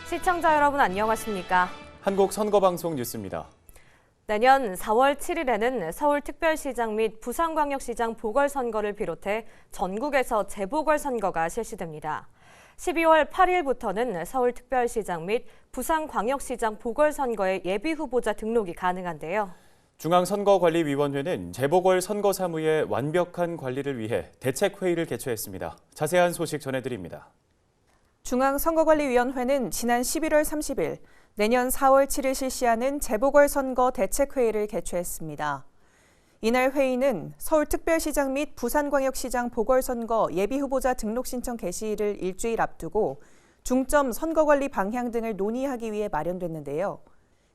시청자 여러분 안녕하십니까? 한국선거방송 뉴스입니다. 내년 4월 7일에는 서울특별시장 및 부산광역시장 보궐선거를 비롯해 전국에서 재보궐선거가 실시됩니다. 12월 8일부터는 서울특별시장 및 부산광역시장 보궐선거의 예비후보자 등록이 가능한데요. 중앙선거관리위원회는 재보궐선거사무의 완벽한 관리를 위해 대책회의를 개최했습니다. 자세한 소식 전해드립니다. 중앙선거관리위원회는 지난 11월 30일 내년 4월 7일 실시하는 재보궐선거 대책회의를 개최했습니다. 이날 회의는 서울특별시장 및 부산광역시장 보궐선거 예비후보자 등록 신청 개시일을 일주일 앞두고 중점 선거관리 방향 등을 논의하기 위해 마련됐는데요.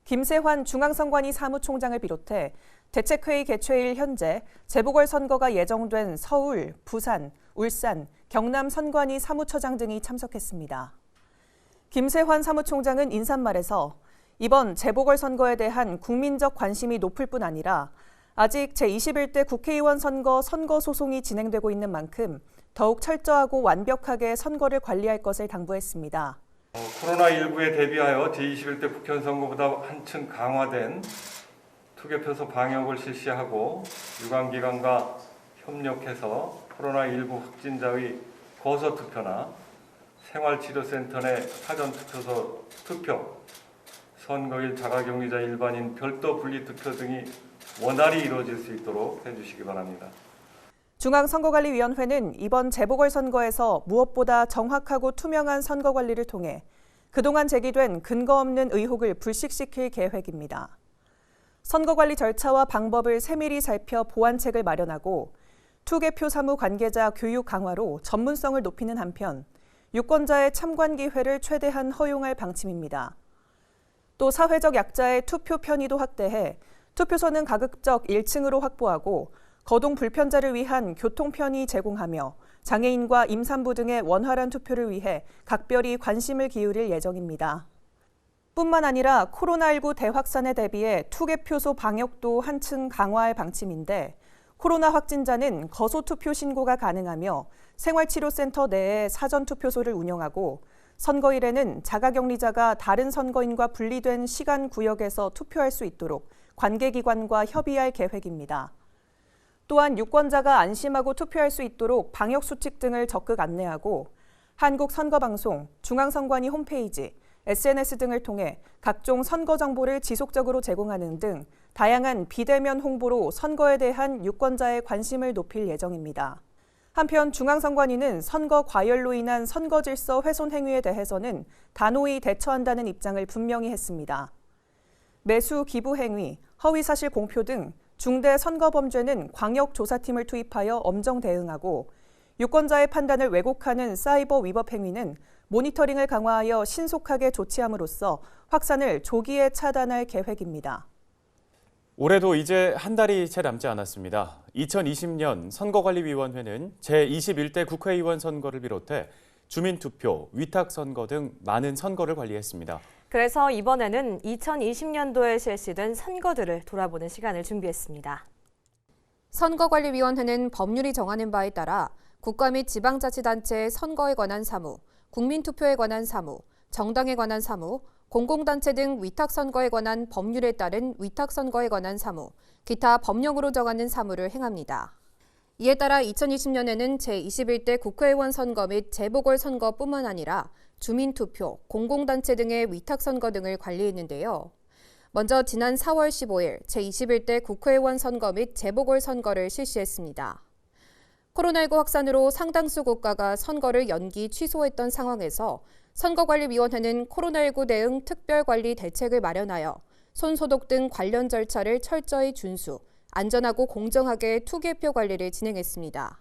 김세환 중앙선관위 사무총장을 비롯해 대책회의 개최일 현재 재보궐선거가 예정된 서울, 부산, 울산, 경남 선관위 사무처장 등이 참석했습니다. 김세환 사무총장은 인사말에서 이번 재보궐선거에 대한 국민적 관심이 높을 뿐 아니라 아직 제21대 국회의원 선거 소송이 진행되고 있는 만큼 더욱 철저하고 완벽하게 선거를 관리할 것을 당부했습니다. 코로나19에 대비하여 제21대 국회의원 선거보다 한층 강화된 투개표소 방역을 실시하고 유관기관과 협력해서 코로나19 확진자의 거소투표나 생활치료센터 내 사전투표소 투표, 선거일 자가격리자 일반인 별도 분리투표 등이 원활히 이루어질 수 있도록 해주시기 바랍니다. 중앙선거관리위원회는 이번 재보궐선거에서 무엇보다 정확하고 투명한 선거관리를 통해 그동안 제기된 근거 없는 의혹을 불식시킬 계획입니다. 선거관리 절차와 방법을 세밀히 살펴 보완책을 마련하고 투개표 사무 관계자 교육 강화로 전문성을 높이는 한편 유권자의 참관 기회를 최대한 허용할 방침입니다. 또 사회적 약자의 투표 편의도 확대해 투표소는 가급적 1층으로 확보하고 거동 불편자를 위한 교통 편의 제공하며 장애인과 임산부 등의 원활한 투표를 위해 각별히 관심을 기울일 예정입니다. 뿐만 아니라 코로나19 대확산에 대비해 투개표소 방역도 한층 강화할 방침인데 코로나 확진자는 거소투표 신고가 가능하며 생활치료센터 내에 사전투표소를 운영하고 선거일에는 자가격리자가 다른 선거인과 분리된 시간 구역에서 투표할 수 있도록 관계기관과 협의할 계획입니다. 또한 유권자가 안심하고 투표할 수 있도록 방역수칙 등을 적극 안내하고 한국선거방송, 중앙선관위 홈페이지, SNS 등을 통해 각종 선거 정보를 지속적으로 제공하는 등 다양한 비대면 홍보로 선거에 대한 유권자의 관심을 높일 예정입니다. 한편 중앙선관위는 선거 과열로 인한 선거 질서 훼손 행위에 대해서는 단호히 대처한다는 입장을 분명히 했습니다. 매수 기부 행위, 허위사실 공표 등 중대 선거범죄는 광역조사팀을 투입하여 엄정 대응하고 유권자의 판단을 왜곡하는 사이버 위법 행위는 모니터링을 강화하여 신속하게 조치함으로써 확산을 조기에 차단할 계획입니다. 올해도 이제 한 달이 채 남지 않았습니다. 2020년 선거관리위원회는 제21대 국회의원 선거를 비롯해 주민투표, 위탁선거 등 많은 선거를 관리했습니다. 그래서 이번에는 2020년도에 실시된 선거들을 돌아보는 시간을 준비했습니다. 선거관리위원회는 법률이 정하는 바에 따라 국가 및 지방자치단체의 선거에 관한 사무, 국민투표에 관한 사무, 정당에 관한 사무, 공공단체 등 위탁선거에 관한 법률에 따른 위탁선거에 관한 사무, 기타 법령으로 정하는 사무를 행합니다. 이에 따라 2020년에는 제21대 국회의원 선거 및 재보궐선거뿐만 아니라 주민투표, 공공단체 등의 위탁선거 등을 관리했는데요. 먼저 지난 4월 15일 제21대 국회의원 선거 및 재보궐선거를 실시했습니다. 코로나19 확산으로 상당수 국가가 선거를 연기 취소했던 상황에서 선거관리위원회는 코로나19 대응 특별관리 대책을 마련하여 손소독 등 관련 절차를 철저히 준수, 안전하고 공정하게 투개표 관리를 진행했습니다.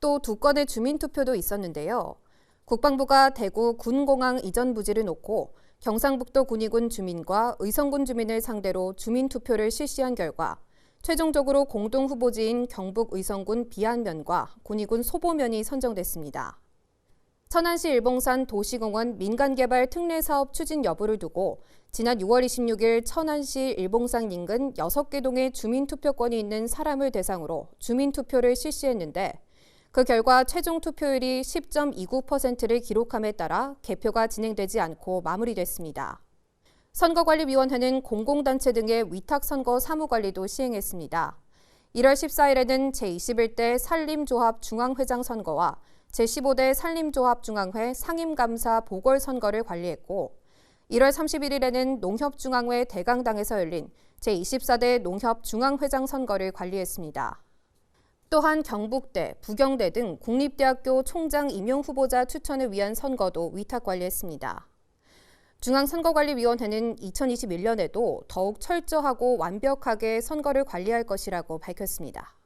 또 2건의 주민투표도 있었는데요. 국방부가 대구 군공항 이전 부지를 놓고 경상북도 군위군 주민과 의성군 주민을 상대로 주민투표를 실시한 결과 최종적으로 공동후보지인 경북 의성군 비안면과 군위군 소보면이 선정됐습니다. 천안시 일봉산 도시공원 민간개발 특례사업 추진 여부를 두고 지난 6월 26일 천안시 일봉산 인근 6개 동의 주민투표권이 있는 사람을 대상으로 주민투표를 실시했는데 그 결과 최종 투표율이 10.29%를 기록함에 따라 개표가 진행되지 않고 마무리됐습니다. 선거관리위원회는 공공단체 등의 위탁선거 사무관리도 시행했습니다. 1월 14일에는 제21대 산림조합 중앙회장 선거와 제15대 산림조합 중앙회 상임감사 보궐선거를 관리했고 1월 31일에는 농협중앙회 대강당에서 열린 제24대 농협중앙회장 선거를 관리했습니다. 또한 경북대, 부경대 등 국립대학교 총장 임용 후보자 추천을 위한 선거도 위탁 관리했습니다. 중앙선거관리위원회는 2021년에도 더욱 철저하고 완벽하게 선거를 관리할 것이라고 밝혔습니다.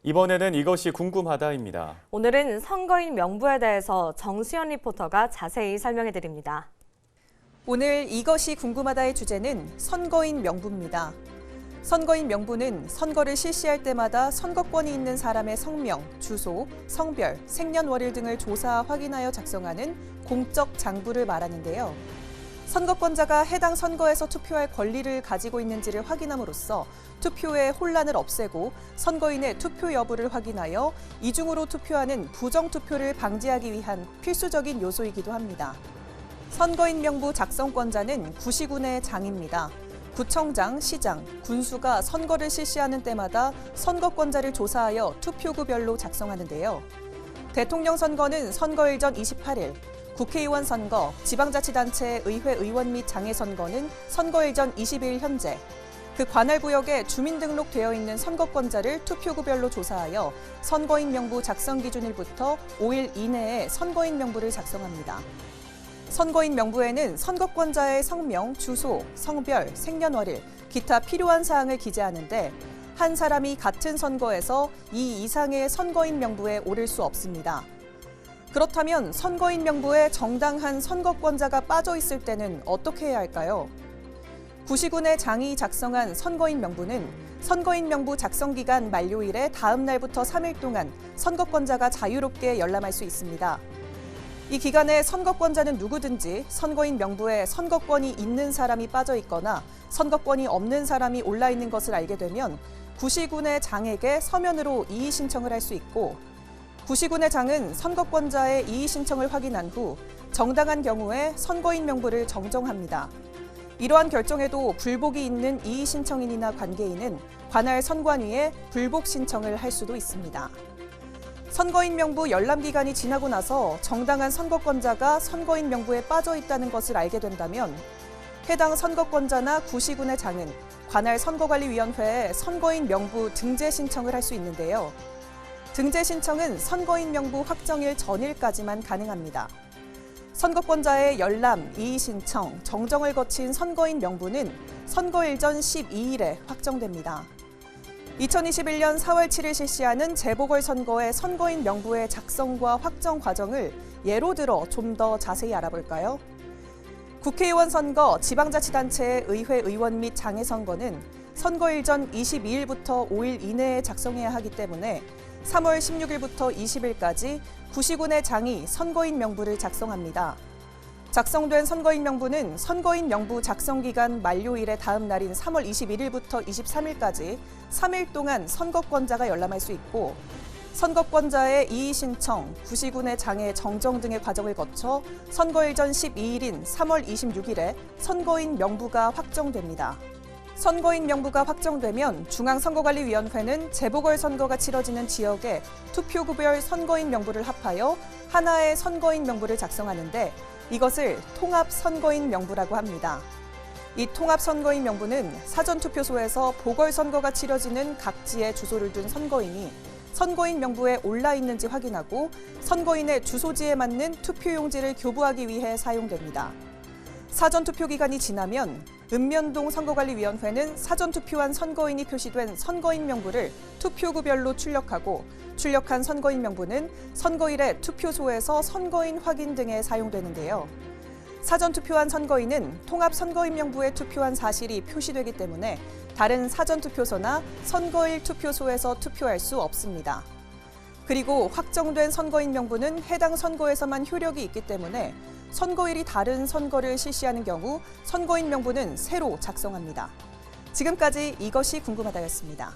이번에는 이것이 궁금하다입니다. 오늘은 선거인 명부에 대해서 정수연 리포터가 자세히 설명해 드립니다. 오늘 이것이 궁금하다의 주제는 선거인 명부입니다. 선거인 명부는 선거를 실시할 때마다 선거권이 있는 사람의 성명, 주소, 성별, 생년월일 등을 조사 확인하여 작성하는 공적 장부를 말하는데요. 선거권자가 해당 선거에서 투표할 권리를 가지고 있는지를 확인함으로써 투표의 혼란을 없애고 선거인의 투표 여부를 확인하여 이중으로 투표하는 부정투표를 방지하기 위한 필수적인 요소이기도 합니다. 선거인 명부 작성권자는 구시군의 장입니다. 구청장, 시장, 군수가 선거를 실시하는 때마다 선거권자를 조사하여 투표구별로 작성하는데요. 대통령 선거는 선거일 전 28일, 국회의원 선거, 지방자치단체 의회 의원 및 장애 선거는 선거일 전 20일 현재, 그 관할 구역에 주민 등록되어 있는 선거권자를 투표구별로 조사하여 선거인 명부 작성 기준일부터 5일 이내에 선거인 명부를 작성합니다. 선거인 명부에는 선거권자의 성명, 주소, 성별, 생년월일, 기타 필요한 사항을 기재하는데 한 사람이 같은 선거에서 이 이상의 선거인 명부에 오를 수 없습니다. 그렇다면 선거인 명부에 정당한 선거권자가 빠져 있을 때는 어떻게 해야 할까요? 구시군의 장이 작성한 선거인 명부는 선거인 명부 작성 기간 만료일의 다음 날부터 3일 동안 선거권자가 자유롭게 열람할 수 있습니다. 이 기간에 선거권자는 누구든지 선거인 명부에 선거권이 있는 사람이 빠져 있거나 선거권이 없는 사람이 올라 있는 것을 알게 되면 구시군의 장에게 서면으로 이의 신청을 할 수 있고 구시군의 장은 선거권자의 이의 신청을 확인한 후 정당한 경우에 선거인 명부를 정정합니다. 이러한 결정에도 불복이 있는 이의 신청인이나 관계인은 관할 선관위에 불복 신청을 할 수도 있습니다. 선거인 명부 열람 기간이 지나고 나서 정당한 선거권자가 선거인 명부에 빠져 있다는 것을 알게 된다면 해당 선거권자나 구시군의 장은 관할 선거관리위원회에 선거인 명부 등재 신청을 할 수 있는데요. 등재 신청은 선거인 명부 확정일 전일까지만 가능합니다. 선거권자의 열람, 이의 신청, 정정을 거친 선거인 명부는 선거일 전 12일에 확정됩니다. 2021년 4월 7일 실시하는 재보궐선거의 선거인 명부의 작성과 확정 과정을 예로 들어 좀 더 자세히 알아볼까요? 국회의원 선거, 지방자치단체 의회 의원 및 장애 선거는 선거일 전 22일부터 5일 이내에 작성해야 하기 때문에 3월 16일부터 20일까지 구시군의 장이 선거인 명부를 작성합니다. 작성된 선거인 명부는 선거인 명부 작성 기간 만료일의 다음 날인 3월 21일부터 23일까지 3일 동안 선거권자가 열람할 수 있고 선거권자의 이의 신청, 구시군의 장애 정정 등의 과정을 거쳐 선거일 전 12일인 3월 26일에 선거인 명부가 확정됩니다. 선거인 명부가 확정되면 중앙선거관리위원회는 재보궐선거가 치러지는 지역에 투표구별 선거인 명부를 합하여 하나의 선거인 명부를 작성하는데 이것을 통합선거인 명부라고 합니다. 이 통합선거인 명부는 사전투표소에서 보궐선거가 치러지는 각지에 주소를 둔 선거인이 선거인 명부에 올라 있는지 확인하고 선거인의 주소지에 맞는 투표용지를 교부하기 위해 사용됩니다. 사전투표 기간이 지나면 읍면동 선거관리위원회는 사전투표한 선거인이 표시된 선거인 명부를 투표구별로 출력하고 출력한 선거인 명부는 선거일에 투표소에서 선거인 확인 등에 사용되는데요. 사전투표한 선거인은 통합선거인 명부에 투표한 사실이 표시되기 때문에 다른 사전투표소나 선거일 투표소에서 투표할 수 없습니다. 그리고 확정된 선거인 명부는 해당 선거에서만 효력이 있기 때문에 선거일이 다른 선거를 실시하는 경우 선거인 명부는 새로 작성합니다. 지금까지 이것이 궁금하다였습니다.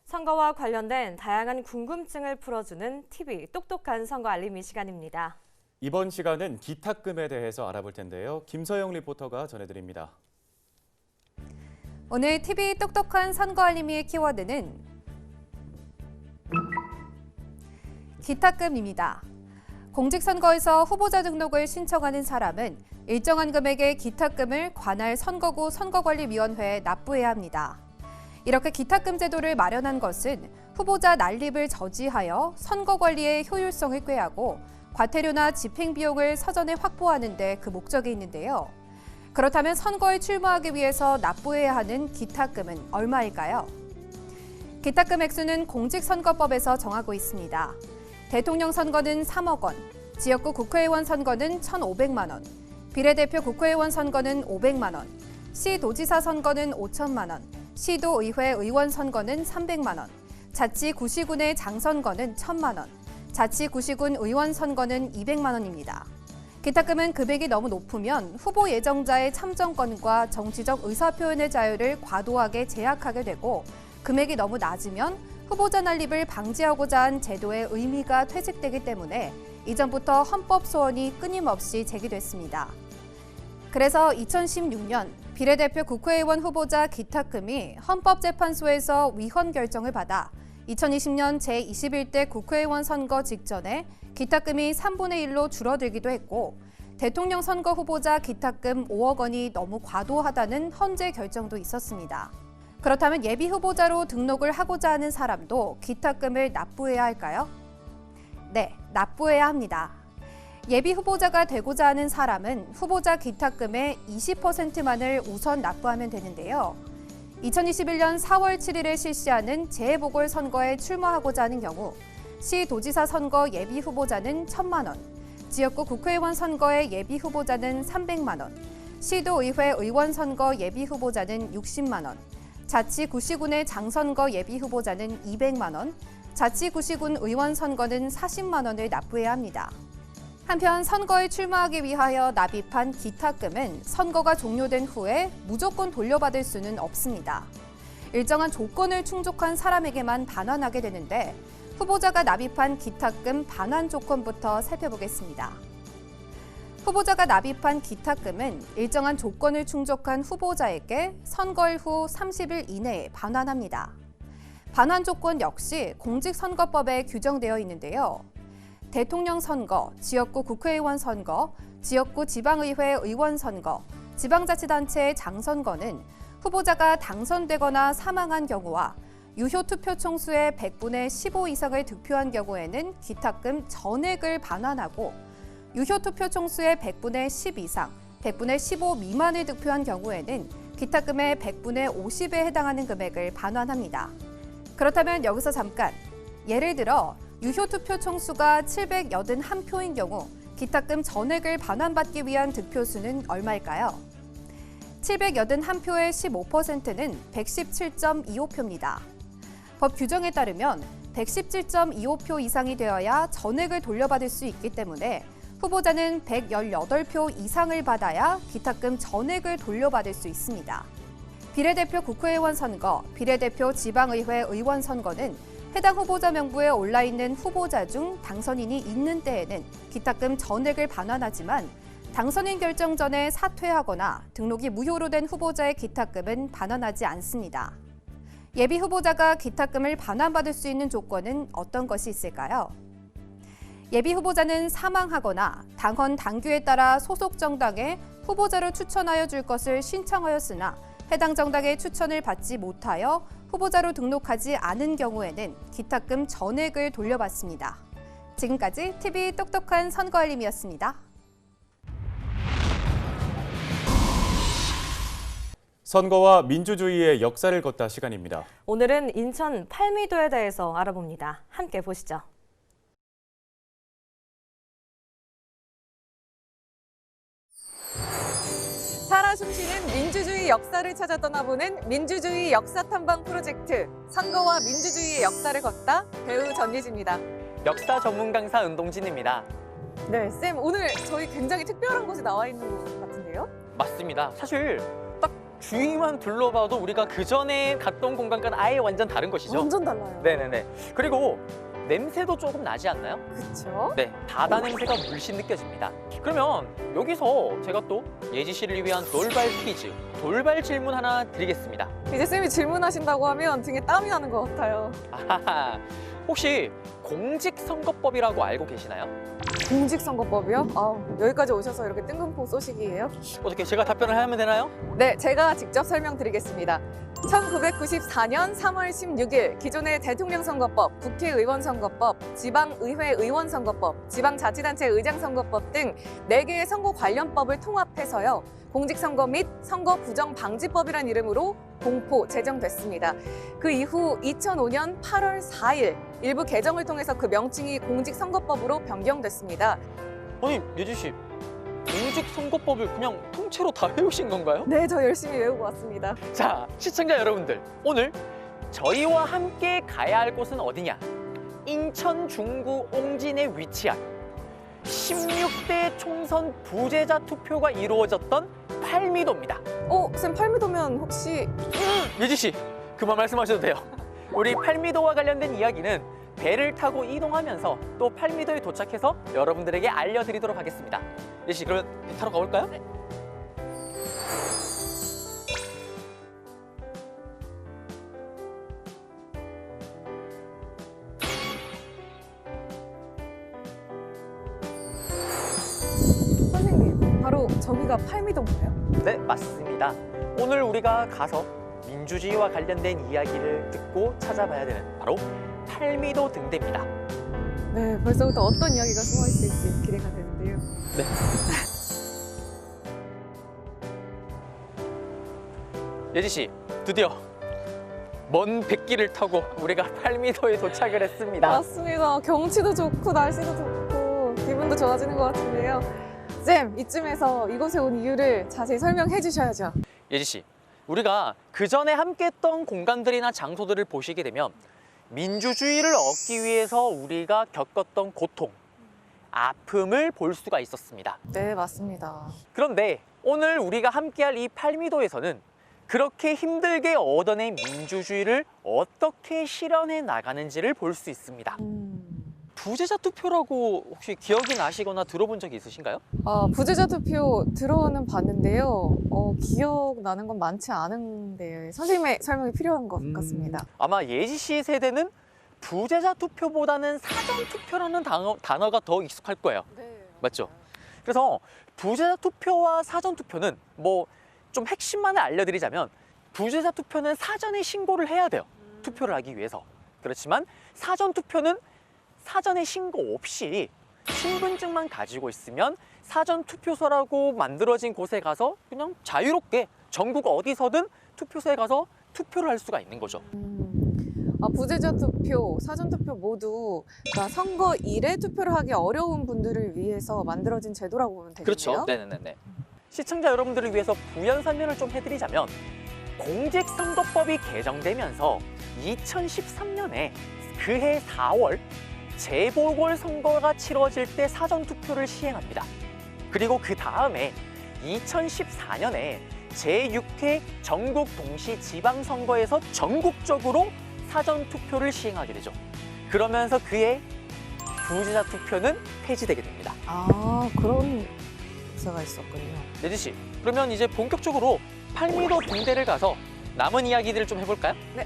선거와 관련된 다양한 궁금증을 풀어주는 TV 똑똑한 선거 알림이 시간입니다. 이번 시간은 기탁금에 대해서 알아볼 텐데요. 김서영 리포터가 전해드립니다. 오늘 TV 똑똑한 선거 알림이의 키워드는 기탁금입니다. 공직선거에서 후보자 등록을 신청하는 사람은 일정한 금액의 기탁금을 관할 선거구 선거관리위원회에 납부해야 합니다. 이렇게 기탁금 제도를 마련한 것은 후보자 난립을 저지하여 선거 관리의 효율성을 꾀하고 과태료나 집행비용을 사전에 확보하는 데 그 목적이 있는데요. 그렇다면 선거에 출마하기 위해서 납부해야 하는 기탁금은 얼마일까요? 기탁금 액수는 공직선거법에서 정하고 있습니다. 대통령 선거는 3억 원, 지역구 국회의원 선거는 1,500만 원, 비례대표 국회의원 선거는 500만 원, 시도지사 선거는 5천만 원, 시도의회 의원 선거는 300만 원, 자치구시군의 장선거는 1,000만 원, 자치구시군 의원 선거는 200만 원입니다. 기탁금은 금액이 너무 높으면 후보 예정자의 참정권과 정치적 의사표현의 자유를 과도하게 제약하게 되고 금액이 너무 낮으면 후보자 난립을 방지하고자 한 제도의 의미가 퇴색되기 때문에 이전부터 헌법 소원이 끊임없이 제기됐습니다. 그래서 2016년 비례대표 국회의원 후보자 기탁금이 헌법재판소에서 위헌 결정을 받아 2020년 제21대 국회의원 선거 직전에 기탁금이 3분의 1로 줄어들기도 했고 대통령 선거 후보자 기탁금 5억 원이 너무 과도하다는 헌재 결정도 있었습니다. 그렇다면 예비 후보자로 등록을 하고자 하는 사람도 기탁금을 납부해야 할까요? 네, 납부해야 합니다. 예비 후보자가 되고자 하는 사람은 후보자 기탁금의 20%만을 우선 납부하면 되는데요. 2021년 4월 7일에 실시하는 재보궐선거에 출마하고자 하는 경우 시도지사 선거 예비 후보자는 1,000만 원, 지역구 국회의원 선거의 예비 후보자는 300만 원, 시도의회 의원 선거 예비 후보자는 60만 원, 자치구시군의 장선거 예비 후보자는 200만 원, 자치구시군 의원 선거는 40만 원을 납부해야 합니다. 한편 선거에 출마하기 위하여 납입한 기탁금은 선거가 종료된 후에 무조건 돌려받을 수는 없습니다. 일정한 조건을 충족한 사람에게만 반환하게 되는데 후보자가 납입한 기탁금 반환 조건부터 살펴보겠습니다. 후보자가 납입한 기탁금은 일정한 조건을 충족한 후보자에게 선거일 후 30일 이내에 반환합니다. 반환 조건 역시 공직선거법에 규정되어 있는데요. 대통령 선거, 지역구 국회의원 선거, 지역구 지방의회 의원 선거, 지방자치단체의 장선거는 후보자가 당선되거나 사망한 경우와 유효 투표 총수의 100분의 15 이상을 득표한 경우에는 기탁금 전액을 반환하고 유효 투표 총수의 100분의 10 이상, 100분의 15 미만을 득표한 경우에는 기탁금의 100분의 50에 해당하는 금액을 반환합니다. 그렇다면 여기서 잠깐, 예를 들어 유효 투표 총수가 781표인 경우 기탁금 전액을 반환받기 위한 득표수는 얼마일까요? 781표의 15%는 117.25표입니다. 법 규정에 따르면 117.25표 이상이 되어야 전액을 돌려받을 수 있기 때문에 후보자는 118표 이상을 받아야 기탁금 전액을 돌려받을 수 있습니다. 비례대표 국회의원 선거, 비례대표 지방의회 의원 선거는 해당 후보자 명부에 올라있는 후보자 중 당선인이 있는 때에는 기탁금 전액을 반환하지만 당선인 결정 전에 사퇴하거나 등록이 무효로 된 후보자의 기탁금은 반환하지 않습니다. 예비 후보자가 기탁금을 반환받을 수 있는 조건은 어떤 것이 있을까요? 예비 후보자는 사망하거나 당헌 당규에 따라 소속 정당에 후보자로 추천하여 줄 것을 신청하였으나 해당 정당의 추천을 받지 못하여 후보자로 등록하지 않은 경우에는 기탁금 전액을 돌려받습니다. 지금까지 TV 똑똑한 선거 알림이었습니다. 선거와 민주주의의 역사를 걷다 시간입니다. 오늘은 인천 팔미도에 대해서 알아봅니다. 함께 보시죠. 살아 숨쉬는 민주주의 역사를 찾아 떠나보는 민주주의 역사 탐방 프로젝트 선거와 민주주의의 역사를 걷다 배우 전예지입니다. 역사 전문 강사 은동진입니다. 네, 쌤 오늘 저희 굉장히 특별한 곳에 나와 있는 것 같은데요? 맞습니다. 사실 딱 주위만 둘러봐도 우리가 그 전에 갔던 공간과는 아예 완전 다른 것이죠. 완전 달라요. 네네네. 그리고 냄새도 조금 나지 않나요? 그렇죠? 네, 바다 냄새가 물씬 느껴집니다. 그러면 여기서 제가 또 예지 씨를 위한 돌발 퀴즈, 돌발 질문 하나 드리겠습니다. 이제 쌤이 질문하신다고 하면 등에 땀이 나는 것 같아요. 아하하. 혹시 공직선거법이라고 알고 계시나요? 공직선거법이요? 여기까지 오셔서 이렇게 뜬금포 쏘시기예요? 어떻게 제가 답변을 하면 되나요? 네, 제가 직접 설명드리겠습니다. 1994년 3월 16일 기존의 대통령 선거법, 국회의원 선거법, 지방의회 의원 선거법, 지방자치단체 의장 선거법 등 4개의 선거 관련법을 통합해서요. 공직선거 및 선거 부정 방지법이란 이름으로 공포 제정됐습니다. 그 이후 2005년 8월 4일 일부 개정을 통해서 그 명칭이 공직선거법으로 변경됐습니다. 아니, 예지 씨, 공직선거법을 그냥 통째로 다 외우신 건가요? 네, 저 열심히 외우고 왔습니다. 자, 시청자 여러분들, 오늘 저희와 함께 가야 할 곳은 어디냐? 인천 중구 옹진에 위치한 16대 총선 부재자 투표가 이루어졌던 팔미도입니다. 쌤 팔미도면 혹시 예지 씨, 그만 말씀하셔도 돼요. 우리 팔미도와 관련된 이야기는 배를 타고 이동하면서 또 팔미도에 도착해서 여러분들에게 알려드리도록 하겠습니다. 예지 씨, 그러면 배 타러 가볼까요? 네. 선생님 바로 저기가 팔미도인가요? 네, 맞습니다. 오늘 우리가 가서 민주주의와 관련된 이야기를 듣고 찾아봐야 되는 바로 팔미도 등대입니다. 네, 벌써부터 어떤 이야기가 숨어 있을지 기대가 되는데요. 네. 예지 씨, 드디어 먼 백기를 타고 우리가 팔미도에 도착을 했습니다. 맞습니다. 경치도 좋고 날씨도 좋고 기분도 좋아지는 것 같은데요. 쌤, 이쯤에서 이곳에 온 이유를 자세히 설명해 주셔야죠. 예지 씨, 우리가 그 전에 함께했던 공간들이나 장소들을 보시게 되면 민주주의를 얻기 위해서 우리가 겪었던 고통, 아픔을 볼 수가 있었습니다. 네, 맞습니다. 그런데 오늘 우리가 함께할 이 팔미도에서는 그렇게 힘들게 얻어낸 민주주의를 어떻게 실현해 나가는지를 볼 수 있습니다. 부재자 투표라고 혹시 기억이 나시거나 들어본 적이 있으신가요? 부재자 투표 들어는 봤는데요. 기억나는 건 많지 않은데 선생님의 설명이 필요한 것 같습니다. 아마 예지 씨 세대는 부재자 투표보다는 사전 투표라는 단어가 더 익숙할 거예요. 네, 맞죠? 그래서 부재자 투표와 사전 투표는 뭐 좀 핵심만을 알려드리자면 부재자 투표는 사전에 신고를 해야 돼요. 투표를 하기 위해서. 그렇지만 사전 투표는 사전에 신고 없이 신분증만 가지고 있으면 사전 투표소라고 만들어진 곳에 가서 그냥 자유롭게 전국 어디서든 투표소에 가서 투표를 할 수가 있는 거죠. 부재자 투표, 사전 투표 모두 그러니까 선거일에 투표를 하기 어려운 분들을 위해서 만들어진 제도라고 보면 되겠네요. 그렇죠. 네네네. 시청자 여러분들을 위해서 부연 설명을 좀 해드리자면 공직선거법이 개정되면서 2013년에 그해 4월 재보궐선거가 치러질 때 사전투표를 시행합니다. 그리고 그 다음에 2014년에 제6회 전국 동시 지방선거에서 전국적으로 사전투표를 시행하게 되죠. 그러면서 그해 부재자 투표는 폐지되게 됩니다. 그런 역사가 있었군요. 예지 씨, 그러면 이제 본격적으로 팔미도 등대를 가서 남은 이야기들을 좀 해볼까요? 네.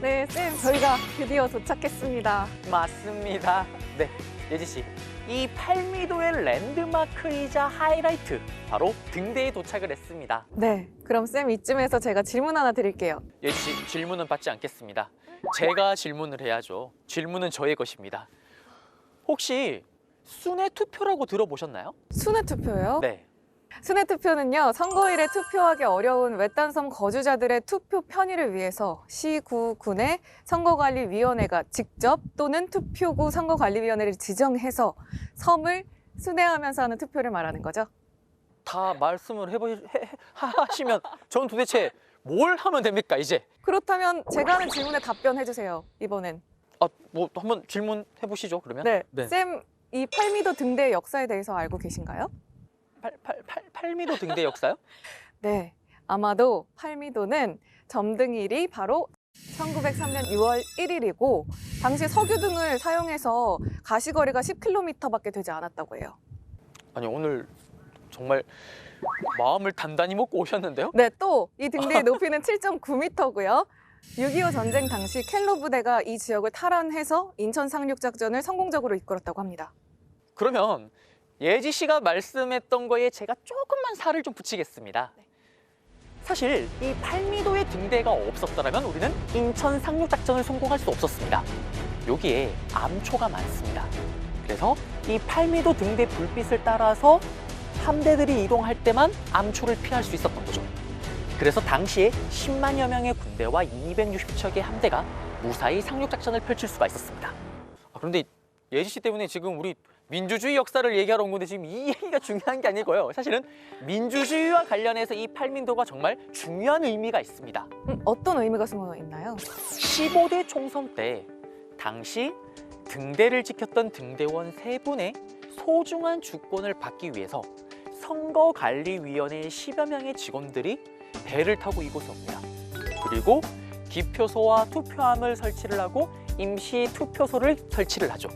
네, 쌤, 저희가 드디어 도착했습니다. 맞습니다. 네, 예지 씨. 이 팔미도의 랜드마크이자 하이라이트, 바로 등대에 도착을 했습니다. 네, 그럼 쌤 이쯤에서 제가 질문 하나 드릴게요. 예지 씨, 질문은 받지 않겠습니다. 제가 질문을 해야죠. 질문은 저의 것입니다. 혹시 순회 투표라고 들어보셨나요? 순회 투표요? 네. 순회 투표는요, 선거일에 투표하기 어려운 외딴섬 거주자들의 투표 편의를 위해서 시, 구, 군의 선거관리위원회가 직접 또는 투표구 선거관리위원회를 지정해서 섬을 순회하면서 하는 투표를 말하는 거죠. 다 말씀을 하시면 전 도대체 뭘 하면 됩니까, 이제? 그렇다면 제가 하는 질문에 답변해 주세요, 이번엔. 뭐 한번 질문해 보시죠, 그러면. 네. 네. 쌤, 이 팔미도 등대의 역사에 대해서 알고 계신가요? 팔미도 등대 역사요? 네. 아마도 팔미도는 점등일이 바로 1903년 6월 1일이고 당시 석유 등을 사용해서 가시거리가 10km밖에 되지 않았다고 해요. 아니, 오늘 정말 마음을 단단히 먹고 오셨는데요? 네, 또 이 등대의 높이는 7.9m고요. 6.25 전쟁 당시 켈로 부대가 이 지역을 탈환해서 인천 상륙 작전을 성공적으로 이끌었다고 합니다. 그러면 예지 씨가 말씀했던 거에 제가 조금만 살을 좀 붙이겠습니다. 사실 이 팔미도의 등대가 없었더라면 우리는 인천 상륙 작전을 성공할 수 없었습니다. 여기에 암초가 많습니다. 그래서 이 팔미도 등대 불빛을 따라서 함대들이 이동할 때만 암초를 피할 수 있었던 거죠. 그래서 당시에 10만여 명의 군대와 260척의 함대가 무사히 상륙 작전을 펼칠 수가 있었습니다. 그런데 예지 씨 때문에 지금 우리 민주주의 역사를 얘기하러 온 건데 지금 이 얘기가 중요한 게 아니고요. 사실은 민주주의와 관련해서 이 팔미도가 정말 중요한 의미가 있습니다. 어떤 의미가 숨어 있나요? 15대 총선 때 당시 등대를 지켰던 등대원 3분의 소중한 주권을 받기 위해서 선거관리위원회의 10여 명의 직원들이 배를 타고 이곳에 옵니다. 그리고 기표소와 투표함을 설치를 하고 임시 투표소를 설치를 하죠.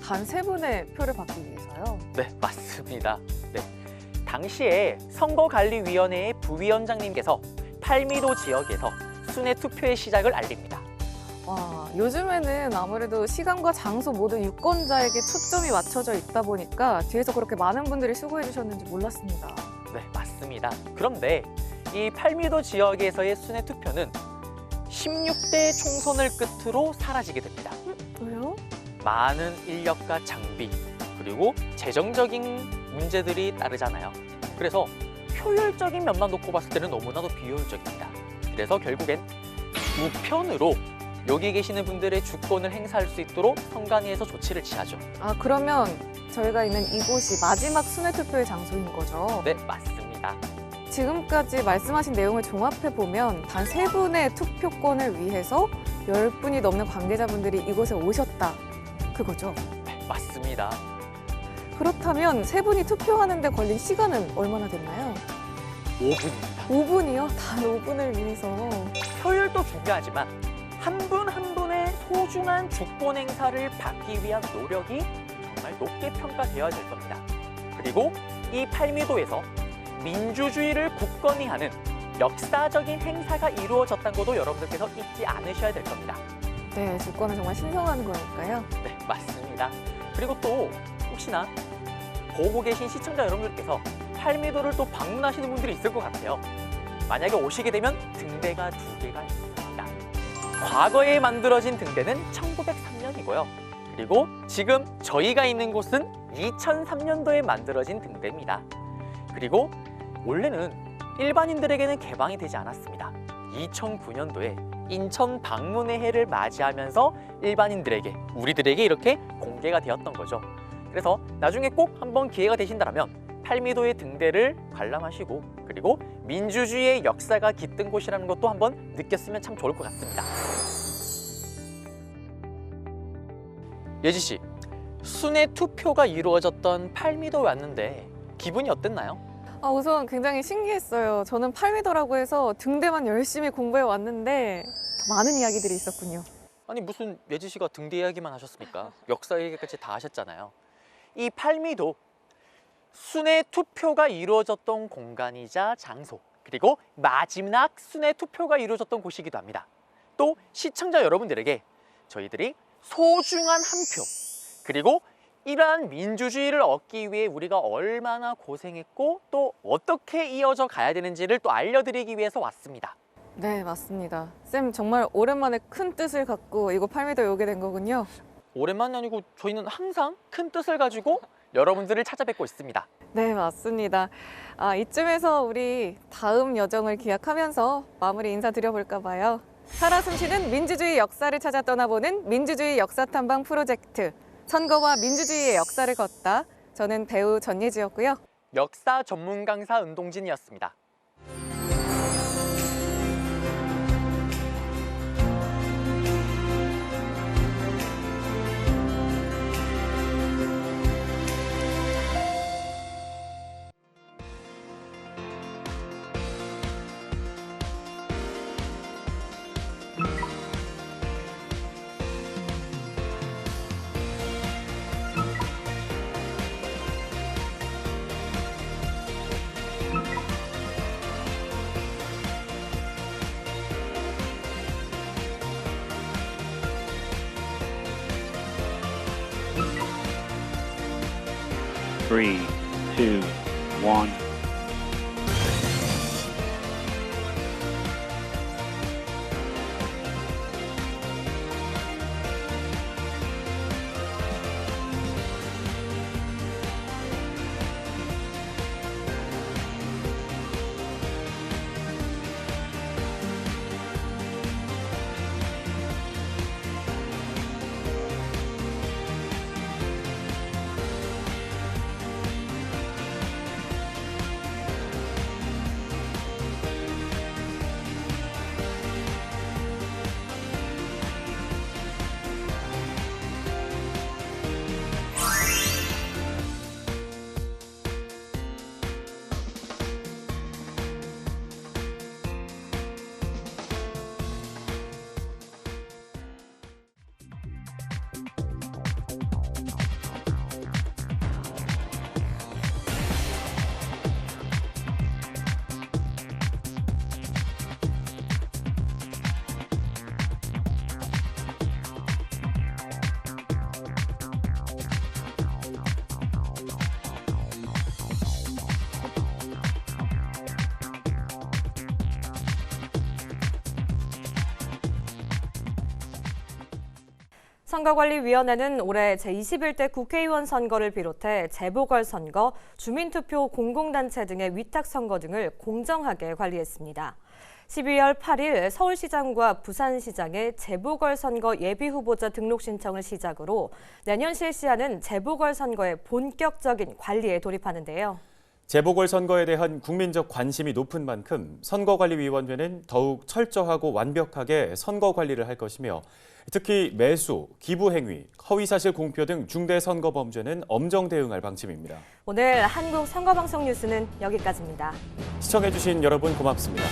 단 3분의 표를 받기 위해서요? 네, 맞습니다. 네. 당시에 선거관리위원회의 부위원장님께서 팔미도 지역에서 순회 투표의 시작을 알립니다. 와, 요즘에는 아무래도 시간과 장소 모두 유권자에게 초점이 맞춰져 있다 보니까 뒤에서 그렇게 많은 분들이 수고해 주셨는지 몰랐습니다. 네, 맞습니다. 그런데 이 팔미도 지역에서의 순회 투표는 16대 총선을 끝으로 사라지게 됩니다. 왜요? 많은 인력과 장비, 그리고 재정적인 문제들이 따르잖아요. 그래서 효율적인 면만 놓고 봤을 때는 너무나도 비효율적입니다. 그래서 결국엔 우편으로 여기 계시는 분들의 주권을 행사할 수 있도록 선관위에서 조치를 취하죠. 그러면 저희가 있는 이곳이 마지막 순회 투표의 장소인 거죠? 네, 맞습니다. 지금까지 말씀하신 내용을 종합해 보면 단 3분의 투표권을 위해서 10분이 넘는 관계자분들이 이곳에 오셨다. 그거죠? 네, 맞습니다. 그렇다면 3분이 투표하는 데 걸린 시간은 얼마나 됐나요? 5분입니다. 5분이요? 단 5분을 위해서. 효율도 중요하지만 한 분 한 분의 소중한 주권 행사를 받기 위한 노력이 정말 높게 평가되어야 될 겁니다. 그리고 이 팔미도에서 민주주의를 굳건히 하는 역사적인 행사가 이루어졌다는 것도 여러분들께서 잊지 않으셔야 될 겁니다. 네, 주권은 정말 신성한 거니까요. 네, 맞습니다. 그리고 또 혹시나 보고 계신 시청자 여러분들께서 팔미도를 또 방문하시는 분들이 있을 것 같아요. 만약에 오시게 되면 등대가 2개가 있습니다. 과거에 만들어진 등대는 1903년이고요. 그리고 지금 저희가 있는 곳은 2003년도에 만들어진 등대입니다. 그리고 원래는 일반인들에게는 개방이 되지 않았습니다. 2009년도에 인천 방문의 해를 맞이하면서 일반인들에게, 우리들에게 이렇게 공개가 되었던 거죠. 그래서 나중에 꼭 한번 기회가 되신다면 팔미도의 등대를 관람하시고 그리고 민주주의의 역사가 깃든 곳이라는 것도 한번 느꼈으면 참 좋을 것 같습니다. 예지 씨, 순회 투표가 이루어졌던 팔미도에 왔는데 기분이 어땠나요? 우선 굉장히 신기했어요. 저는 팔미도라고 해서 등대만 열심히 공부해 왔는데 더 많은 이야기들이 있었군요. 아니 무슨 예지 씨가 등대 이야기만 하셨습니까? 역사 얘기까지 다 하셨잖아요. 이 팔미도 순회 투표가 이루어졌던 공간이자 장소, 그리고 마지막 순회 투표가 이루어졌던 곳이기도 합니다. 또 시청자 여러분들에게 저희들이 소중한 한 표, 그리고 이러한 민주주의를 얻기 위해 우리가 얼마나 고생했고 또 어떻게 이어져 가야 되는지를 또 알려드리기 위해서 왔습니다. 네, 맞습니다. 쌤, 정말 오랜만에 큰 뜻을 갖고 이곳 팔미도에 오게 된 거군요. 오랜만이 아니고 저희는 항상 큰 뜻을 가지고 여러분들을 찾아뵙고 있습니다. 네, 맞습니다. 이쯤에서 우리 다음 여정을 기약하면서 마무리 인사드려볼까 봐요. 살아 숨쉬는 민주주의 역사를 찾아 떠나보는 민주주의 역사 탐방 프로젝트. 선거와 민주주의의 역사를 걷다. 저는 배우 전예지였고요. 역사 전문 강사 은동진이었습니다. Three, two, one. 선거관리위원회는 올해 제21대 국회의원 선거를 비롯해 재보궐선거, 주민투표 공공단체 등의 위탁선거 등을 공정하게 관리했습니다. 12월 8일 서울시장과 부산시장의 재보궐선거 예비후보자 등록 신청을 시작으로 내년 실시하는 재보궐선거의 본격적인 관리에 돌입하는데요. 재보궐선거에 대한 국민적 관심이 높은 만큼 선거관리위원회는 더욱 철저하고 완벽하게 선거 관리를 할 것이며 특히 매수, 기부 행위, 허위사실 공표 등 중대 선거 범죄는 엄정 대응할 방침입니다. 오늘 한국 선거방송 뉴스는 여기까지입니다. 시청해주신 여러분 고맙습니다.